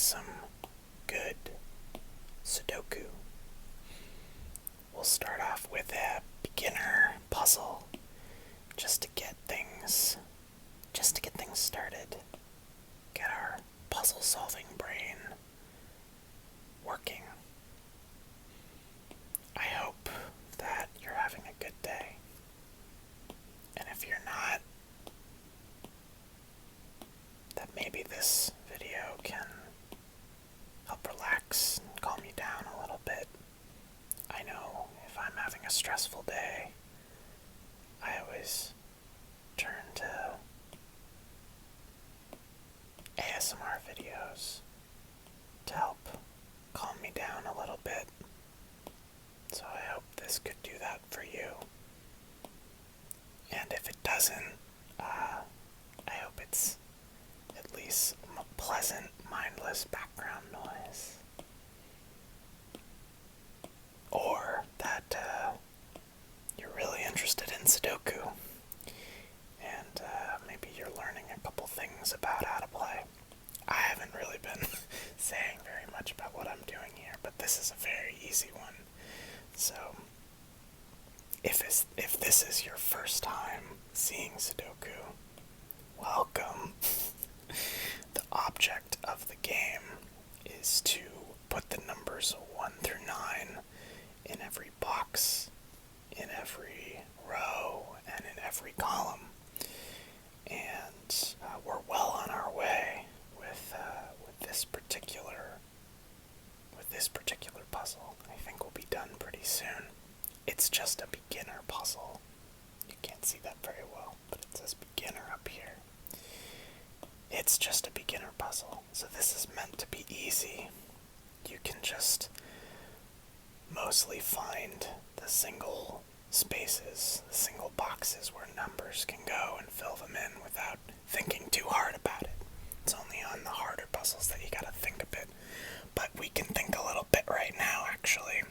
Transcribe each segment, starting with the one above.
some good Sudoku. We'll start off with a beginner puzzle just to get things started. Get our puzzle solving brain working. I hope that you're having a good day. And if you're not, that maybe this video can help relax and calm you down a little bit. I know if I'm having a stressful day, I always turn to ASMR videos to help calm me down a little bit. So I hope this could do that for you. And if it doesn't, I hope it's at least a pleasant, mindless background noise. Or that you're really interested in Sudoku. And maybe you're learning a couple things about how to play. I haven't really been saying very much about what I'm doing here, but this is a very easy one. So, if this is your first time seeing Sudoku, welcome. The object of the game is to put the numbers 1 through 9 in every box, in every row, and in every column. And we're well on our way with this particular puzzle. I think we'll be done pretty soon. It's just a beginner puzzle. You can't see that very well, but it says beginner up here. It's just a beginner puzzle, so this is meant to be easy. You can just mostly find the single spaces, the single boxes where numbers can go and fill them in without thinking too hard about it. It's only on the harder puzzles that you gotta think a bit. But we can think a little bit right now, actually,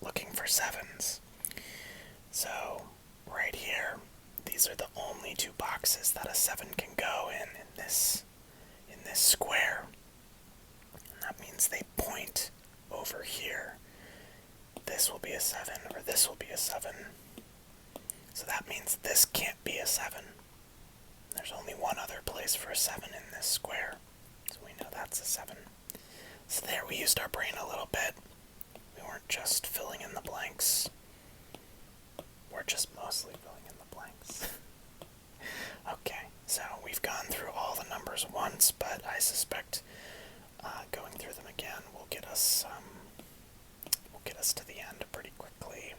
looking for 7s. So, right here, these are the only 2 boxes that a 7 can go in this square. And that means they point over here. This will be a 7, or this will be a 7. So that means this can't be a 7. There's only one other place for a 7 in this square. So we know that's a 7. So there, we used our brain a little bit. We weren't just filling in the blanks. We're just mostly filling in the blanks. Okay, so we've gone through all the numbers once, but I suspect going through them again will get us to the end pretty quickly.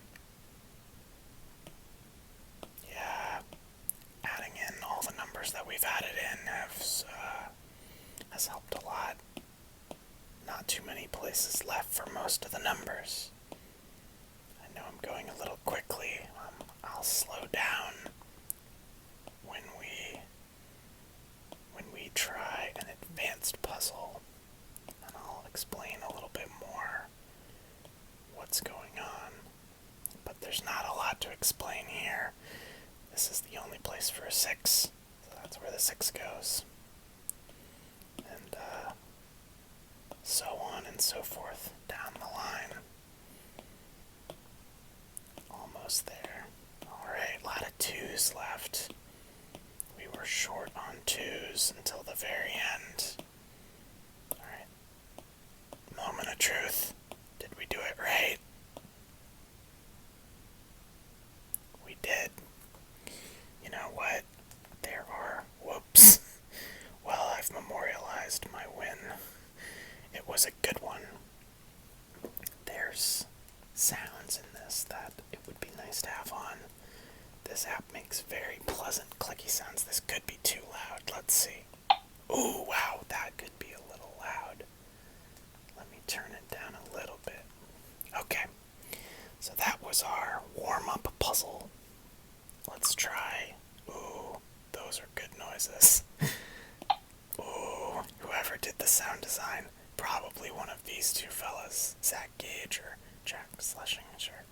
Yeah, adding in all the numbers that we've added in has helped a lot. Not too many places left for most of the numbers. I know I'm going a little quickly. I'll slow down when we try an advanced puzzle, and I'll explain a little bit more what's going on. But there's not a lot to explain here. This is the only place for a 6, so that's where the 6 goes. And so on and so forth down the line. Almost there. Alright, a lot of 2s left. We were short on 2s until the very end. Alright. Moment of truth. Did we do it right? We did. You know what? There are... Whoops. Well, I've memorialized my win. It was a good one. There's sounds in this that it would be nice to have on. This app makes very pleasant clicky sounds. This could be too loud. Let's see. Ooh, wow, that could be a little loud. Let me turn it down a little bit. Okay, so that was our warm-up puzzle. Let's try. Ooh, those are good noises. Ooh, whoever did the sound design, probably one of these 2 fellas, Zach Gage or Jack Schlesinger.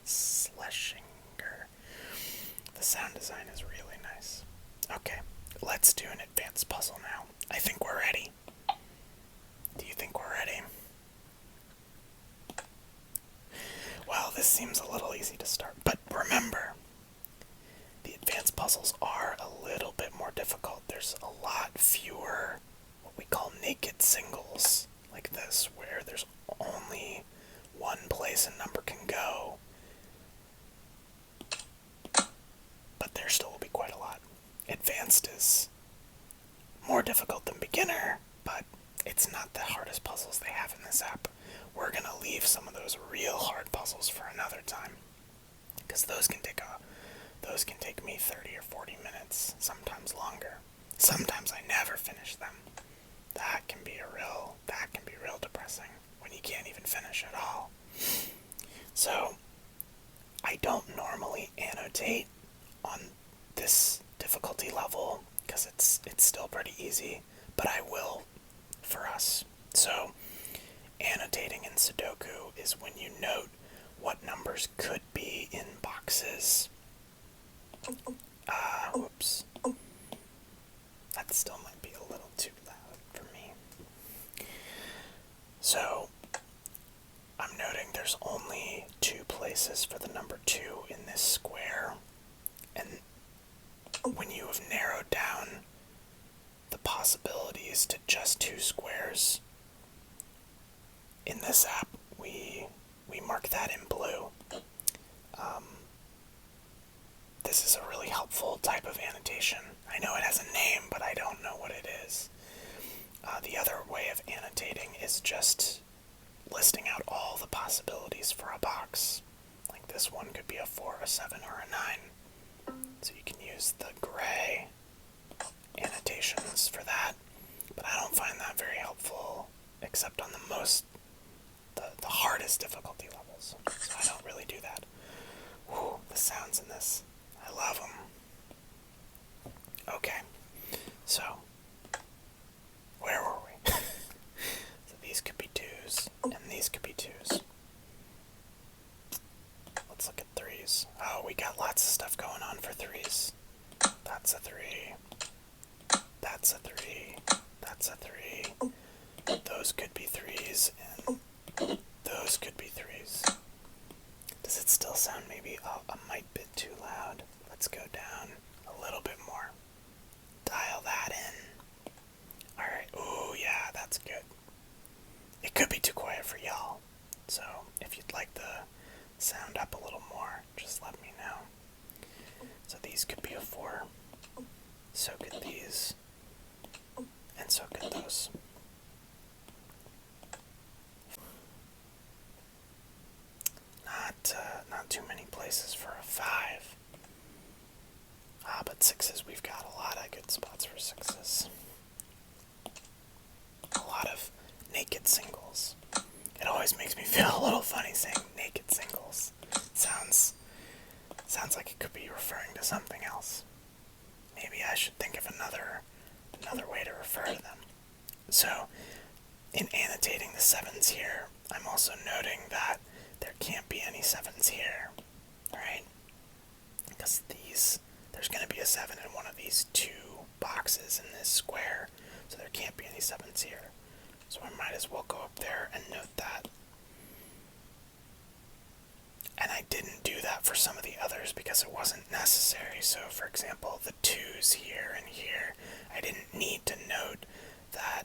The sound design is really nice. Okay, let's do an advanced puzzle now. I think we're ready. Do you think we're ready? seems a little easy to start. But remember, the advanced puzzles are a little bit more difficult. There's a lot fewer what we call naked singles, like this, where there's only one place a number can go. But there still will be quite a lot. Advanced is more difficult than beginner, but it's not the hardest puzzles they have in this app. We're going to leave some of those real hard puzzles for another time, because those can take me 30 or 40 minutes, sometimes longer. Sometimes I never finish them. That can be real depressing when you can't even finish at all. So, I don't normally annotate on this difficulty level because it's still pretty easy, but I will for us. So, annotating in Sudoku is when you note what numbers could be in boxes. Whoops. That still might be a little too loud for me. So, I'm noting there's only 2 places for the number 2 in this square, and when you have narrowed down the possibilities to just 2 squares, in this app, we mark that in blue. This is a really helpful type of annotation. I know it has a name, but I don't know what it is. The other way of annotating is just listing out all the possibilities for a box. Like this one could be a 4, a 7, or a 9. So you can use the gray annotations for that. But I don't find that very helpful, except on the hardest difficulty levels. So I don't really do that. Whew, the sounds in this. I love them. Okay, so where were we? So these could be 2s, and these could be 2s. Let's look at 3s. Oh, we got lots of stuff going on for 3s. That's a 3. That's a 3. That's a 3. Those could be 3s, and those could be 3s. Does it still sound maybe a mite bit too loud? Let's go down a little bit more. Dial that in. Alright, ooh, yeah, that's good. It could be too quiet for y'all, so if you'd like the sound up a little more, just let me know. So these could be a 4. So could these. And so could those. Not too many places for a 5. But 6s, we've got a lot of good spots for 6s. A lot of naked singles. It always makes me feel a little funny saying naked singles. Sounds like it could be referring to something else. Maybe I should think of another way to refer to them. So, in annotating the 7s here, I'm also noting that there can't be any 7s here, right? Because there's going to be a 7 in one of these 2 boxes in this square, so there can't be any 7s here. So I might as well go up there and note that. And I didn't do that for some of the others because it wasn't necessary. So, for example, the 2s here and here, I didn't need to note that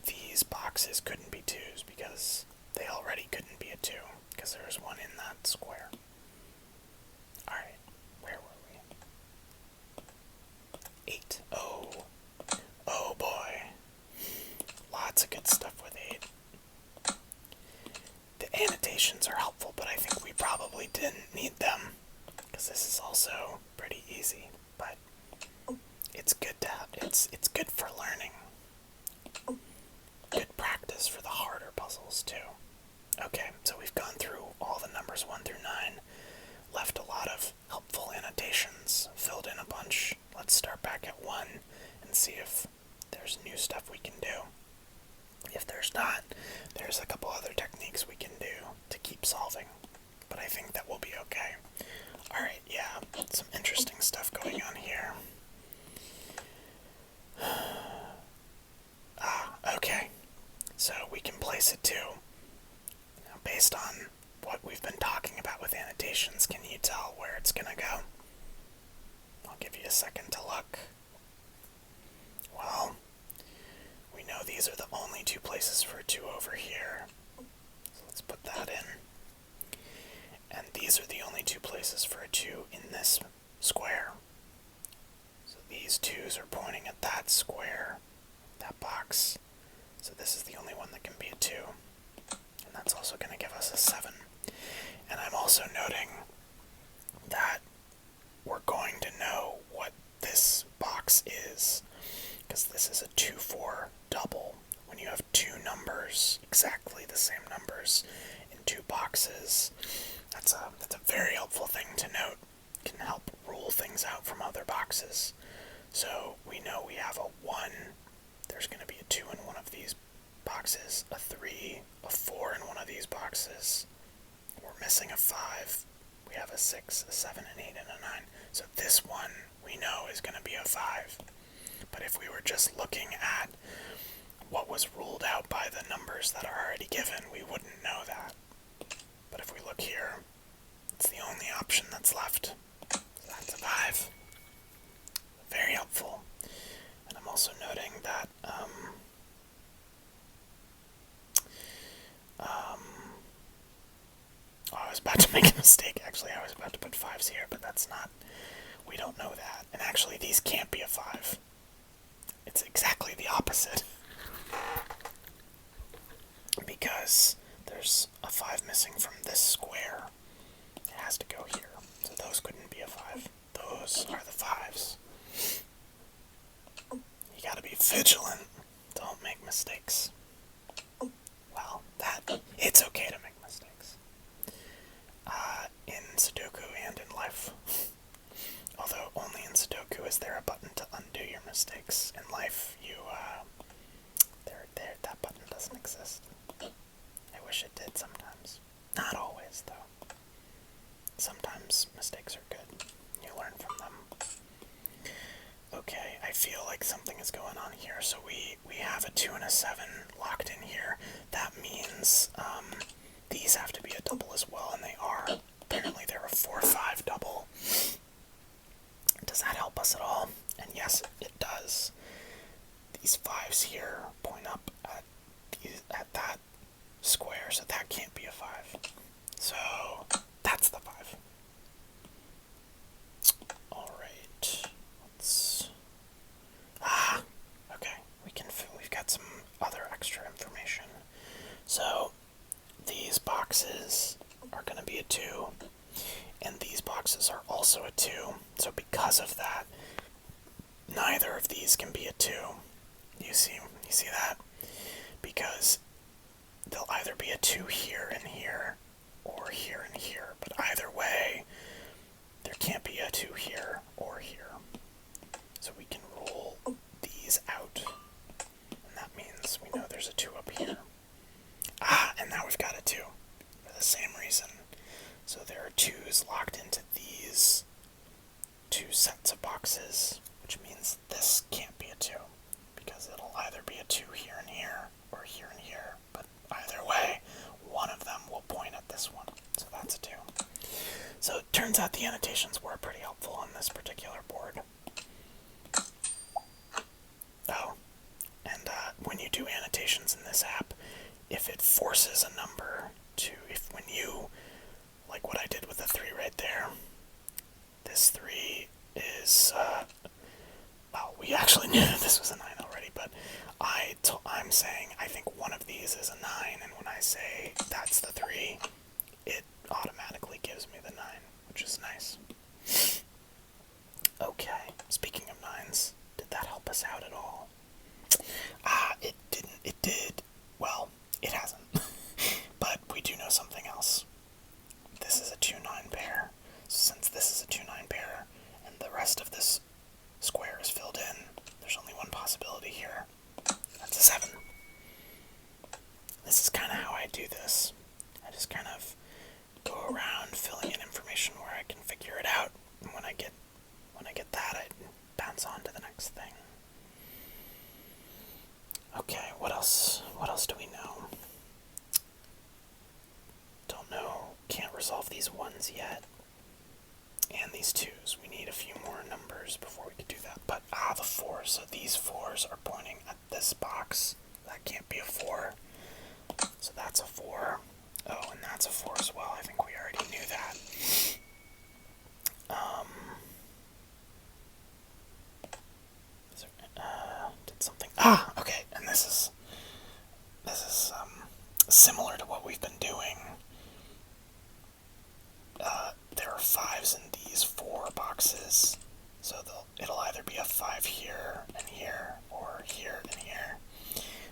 these boxes couldn't be 2s because they already couldn't be a 2 because there was one in that square. Alright, where were we? 8. Oh boy. Lots of good stuff with 8. The annotations are helpful, but I think we probably didn't need them because this is also pretty easy, but it's good to have, it's good for learning. Good practice for the harder puzzles too. Okay, so we've gone through all the numbers 1 through 9, left a lot of helpful annotations, filled in a bunch. Let's start back at 1 and see if there's new stuff we can do. If there's not, there's a couple other techniques we can do to keep solving, but I think that will be okay. Alright, yeah, some interesting stuff going on here. Okay, so we can place it too. Now, based on what we've been talking about with annotations. Can you tell where it's gonna go? I'll give you a second to look. Well, we know these are the only two places for a 2 over here. So let's put that in. And these are the only two places for a 2 in this square. So these 2's are pointing at that square, that box. So this is the only one that can be a 2. And that's also going to give us a 7. And I'm also noting that we're going to know what this box is, because this is a 2-4 double. When you have two numbers, exactly the same numbers, in two boxes, that's a very helpful thing to note. It can help rule things out from other boxes. So we know we have a 1, there's going to be a 2 in one of these boxes, a 3, a 4 in one of these boxes. We're missing a 5. We have a 6, a 7, an 8, and a 9. So this one we know is going to be a 5. But if we were just looking at what was ruled out by the numbers that are already given, we wouldn't know that. But if we look here, it's the only option that's left. So that's a 5. Very helpful. And I'm also noting that I was about to make a mistake. Actually, I was about to put 5s here, but that's not. We don't know that. And actually, these can't be a 5. It's exactly the opposite. Because there's a 5 missing from this square. It has to go here. So those couldn't be a 5. Those are the 5s. You gotta be vigilant. Don't make mistakes. Well, it's okay to make mistakes. In Sudoku and in life. Although only in Sudoku is there a button to undo your mistakes. In life, that button doesn't exist. I wish it did sometimes. Not always, though. Sometimes mistakes are good. You learn from them. Okay, I feel like something is going on here. So we have a 2 and a 7 locked in here. That means these have to be a double as well, and they are. Apparently they're a 4-5 double. Does that help us at all? And yes, it does. These 5s here point up at that square, so that can't be a 5. So that's the 5. Alright. Okay. We've got some other extra information. So these boxes are going to be a 2, and these boxes are also a 2. So because of that, neither of these can be a 2. You see that? Because they'll either be a 2 here and here, or here and here. But either way, there can't be a 2 here or here. So we can rule these out. And that means we know there's a 2 up here. And now we've got a 2. For the same reason. So there are 2's locked into these 2 sets of boxes, which means this can't be a 2, because it'll either be a 2 here and here, or here and here, but either way, one of them will point at this one, so that's a 2. So it turns out the annotations were pretty helpful on this particular board. Oh, and when you do annotations in this app, if it forces a number to, when you, like what I did with the 3 right there, this 3 is, well, we actually knew that this was a 9 already, but I'm saying I think one of these is a 9, and when I say that's the 3, it automatically gives me the 9, which is nice. Okay, speaking of 9s, did that help us out at all? It didn't. It did. Well, it hasn't. But we do know something else. This is a 2-9 pair. So since this is a 2-9 pair, and the rest of this square is filled in, there's only one possibility here. That's a 7. This is kind of how I do this. I just kind of go around filling in information where I can figure it out, and when I get that, I bounce on to the next thing. Okay, what else do we know? Don't know ones yet. And these 2s. We need a few more numbers before we could do that. But, the 4s. So these 4s are pointing at this box. That can't be a 4. So that's a 4. Oh, and that's a 4 as well. I think we already knew that. Did something... okay. And this is similar to what we've been doing. There are 5s in these 4 boxes. So it'll either be a 5 here and here, or here and here.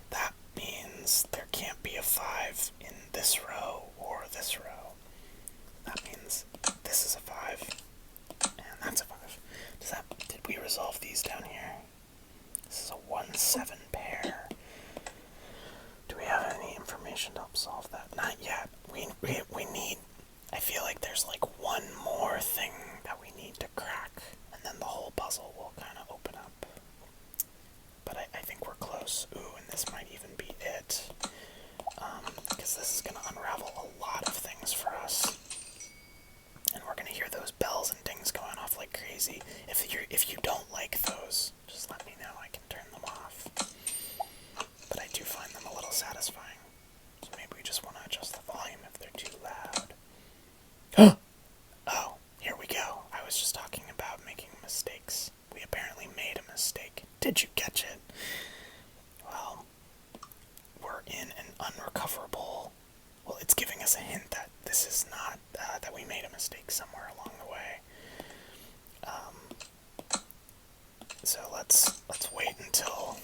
That means there can't be a 5 in this row or this row. That means this is a 5, and that's a 5. Did we resolve these down here? This is a 1-7 pair. Do we have any information to help solve that? Not yet. We need... I feel like there's like one more thing that we need to crack, and then the whole puzzle will kind of open up. But I think we're close. Ooh, and this might even be it. Because this is going to unravel a lot of things for us. And we're going to hear those bells and dings going off like crazy. If you don't like those, just let me know. I can turn them off. But I do find them a little satisfying. So maybe we just want to adjust the volume if they're too loud. Oh, here we go. I was just talking about making mistakes. We apparently made a mistake. Did you catch it? Well, we're in an unrecoverable... Well, it's giving us a hint that this is not... that we made a mistake somewhere along the way. So let's wait until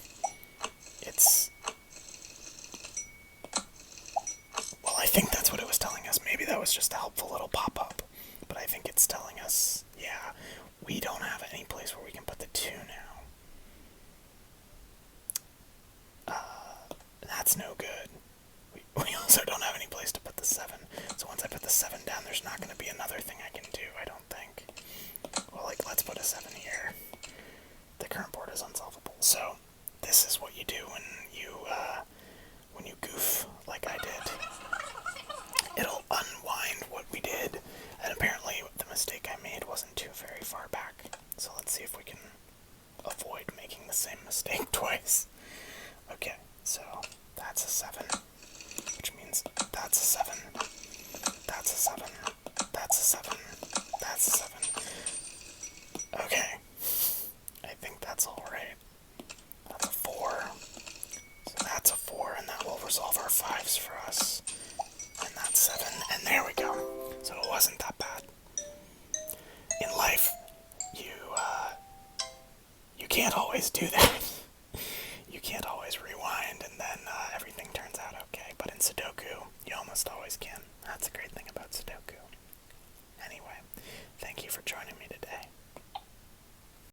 it's... Well, I think that's what it was telling us. Maybe that was just a helpful little pop-up. But I think it's telling us, yeah, we don't have any place where we can put the 2 now. That's no good. We also don't have any place to put the 7. So once I put the 7 down, there's not going to be another thing I can do, I don't think. Well, like, let's put a 7 here. The current board is unsolvable. So this is what you do when you goof like I did. It'll unwind what we did, and apparently the mistake I made wasn't too very far back. So let's see if we can avoid making the same mistake twice. Okay, so that's a 7, which means that's a 7, that's a 7, that's a 7, that's a 7. Okay, I think that's alright. That's a 4, so that's a 4, and that will resolve our 5s for us. And that's 7, and there we go. So it wasn't that bad. In life, you can't always do that. You can't always rewind and then everything turns out okay. But in Sudoku, you almost always can. That's the great thing about Sudoku. Anyway, thank you for joining me today.